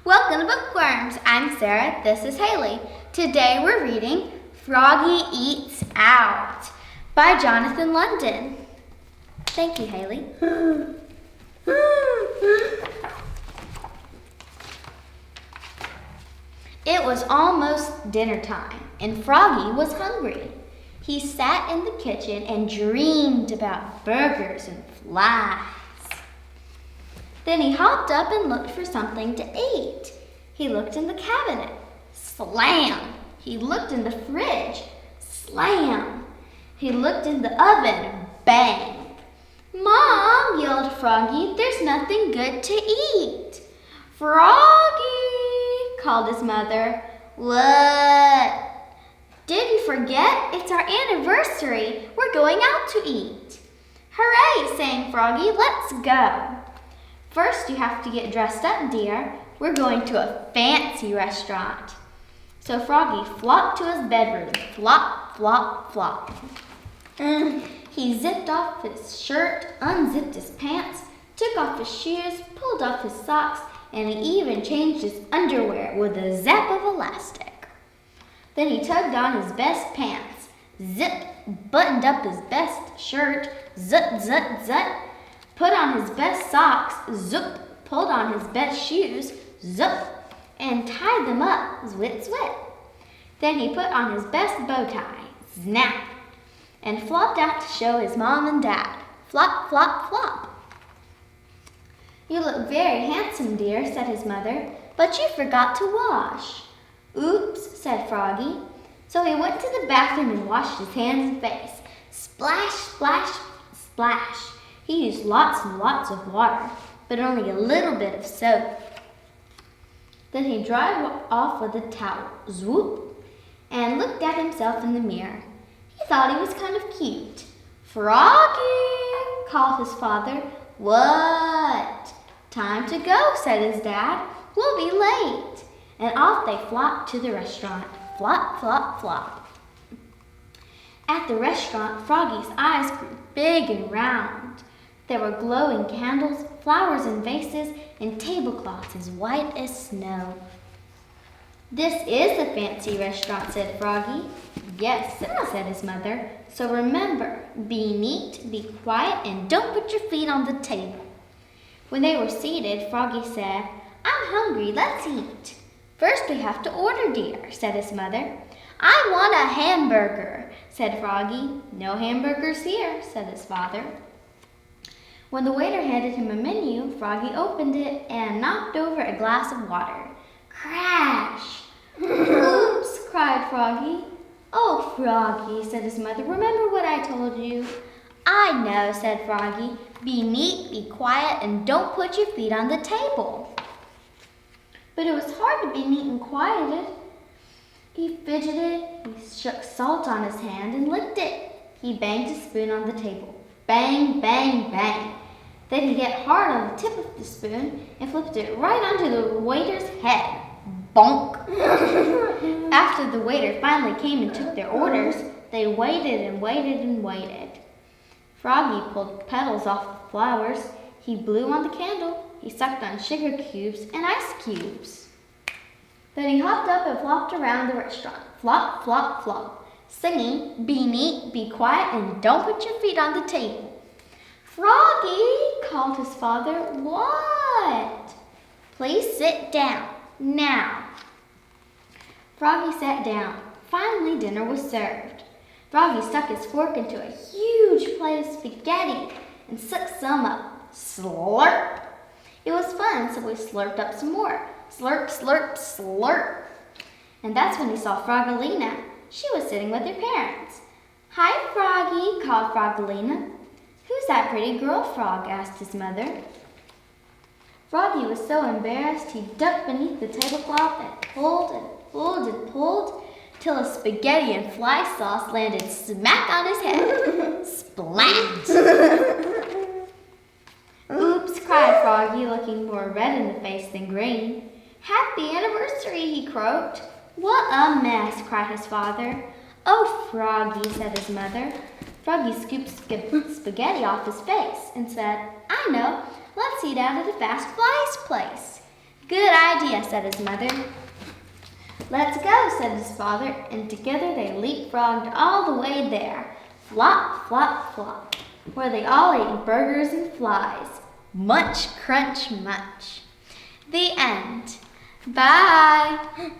Welcome to Bookworms. I'm Sarah. This is Haley. Today we're reading Froggy Eats Out by Jonathan London. Thank you, Haley. It was almost dinner time, and Froggy was hungry. He sat in the kitchen and dreamed about burgers and flies. Then he hopped up and looked for something to eat. He looked in the cabinet. Slam! He looked in the fridge. Slam! He looked in the oven. Bang! "Mom," yelled Froggy, "there's nothing good to eat." "Froggy," called his mother. "What?" "Didn't forget? It's our anniversary. We're going out to eat." "Hooray," sang Froggy. "Let's go." "First, you have to get dressed up, dear. We're going to a fancy restaurant." So Froggy flopped to his bedroom. Flop, flop, flop. He zipped off his shirt, unzipped his pants, took off his shoes, pulled off his socks, and he even changed his underwear with a zap of elastic. Then he tugged on his best pants, zip, buttoned up his best shirt, zut, zut, zut, put on his best socks, zoop, pulled on his best shoes, zoop, and tied them up, zwit, zwit. Then he put on his best bow tie, snap, and flopped out to show his mom and dad. Flop, flop, flop. "You look very handsome, dear," said his mother, "but you forgot to wash." "Oops," said Froggy. So he went to the bathroom and washed his hands and face. Splash, splash, splash. He used lots and lots of water, but only a little bit of soap. Then he dried off with a towel, swoop, and looked at himself in the mirror. He thought he was kind of cute. "Froggy," called his father. "What?" "Time to go," said his dad. "We'll be late." And off they flopped to the restaurant. Flop, flop, flop. At the restaurant, Froggy's eyes grew big and round. There were glowing candles, flowers in vases, and tablecloths as white as snow. "This is a fancy restaurant," said Froggy. "Yes," said his mother. "So remember, be neat, be quiet, and don't put your feet on the table." When they were seated, Froggy said, "I'm hungry, let's eat." "First we have to order, dear," said his mother. "I want a hamburger," said Froggy. "No hamburgers here," said his father. When the waiter handed him a menu, Froggy opened it and knocked over a glass of water. Crash! "Oops," cried Froggy. "Oh, Froggy," said his mother, "remember what I told you?" "I know," said Froggy. "Be neat, be quiet, and don't put your feet on the table." But it was hard to be neat and quieted. He fidgeted, he shook salt on his hand and licked it. He banged his spoon on the table. Bang, bang, bang. Then he hit hard on the tip of the spoon and flipped it right onto the waiter's head. Bonk. After the waiter finally came and took their orders, they waited and waited and waited. Froggy pulled petals off the flowers. He blew on the candle. He sucked on sugar cubes and ice cubes. Then he hopped up and flopped around the restaurant. Flop, flop, flop, singing, "Be neat, be quiet, and don't put your feet on the table." "Froggy," called his father. "What?" "Please sit down. Now." Froggy sat down. Finally, dinner was served. Froggy stuck his fork into a huge plate of spaghetti and sucked some up. Slurp! It was fun, so he slurped up some more. Slurp, slurp, slurp. And that's when he saw Froggalina. She was sitting with her parents. "Hi, Froggy," called Froggalina. "Who's that pretty girl, Frog?" asked his mother. Froggy was so embarrassed he ducked beneath the tablecloth and pulled and pulled and pulled till a spaghetti and fly sauce landed smack on his head. Splat! "Oops," cried Froggy, looking more red in the face than green. "Happy anniversary," he croaked. "What a mess," cried his father. "Oh, Froggy," said his mother. Froggy scooped spaghetti off his face and said, "I know, let's eat out at a fast flies place." "Good idea, said his mother. Let's go, said his father, and together they leapfrogged all the way there. Flop, flop, flop, where they all ate burgers and flies. Munch, crunch, munch. The end. Bye.